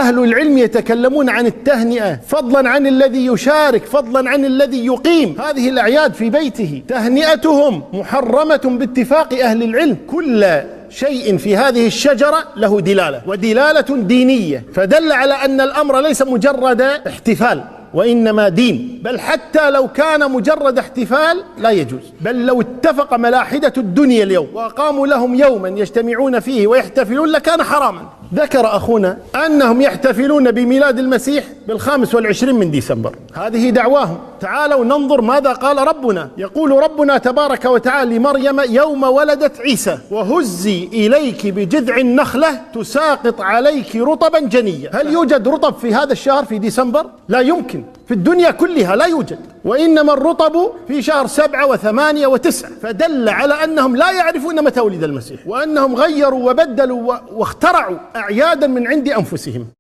أهل العلم يتكلمون عن التهنئة، فضلا عن الذي يشارك، فضلا عن الذي يقيم هذه الأعياد في بيته. تهنئتهم محرمة باتفاق أهل العلم. كل شيء في هذه الشجرة له دلالة، ودلالة دينية، فدل على أن الأمر ليس مجرد احتفال وإنما دين. بل حتى لو كان مجرد احتفال لا يجوز، بل لو اتفق ملاحدة الدنيا اليوم وقاموا لهم يوما يجتمعون فيه ويحتفلون لكان حراما. ذكر أخونا أنهم يحتفلون بميلاد المسيح بال25 من ديسمبر، هذه دعواهم. تعالوا ننظر ماذا قال ربنا. يقول ربنا تبارك وتعالى لمريم يوم ولدت عيسى: وهزي إليك بجذع النخلة تساقط عليك رطبا جنيا. هل يوجد رطب في هذا الشهر في ديسمبر؟ لا يمكن، في الدنيا كلها لا يوجد، وإنما الرطب في شهر 7 و8 و9. فدل على أنهم لا يعرفون متى ولد المسيح، وأنهم غيروا وبدلوا واخترعوا أعيادا من عند أنفسهم.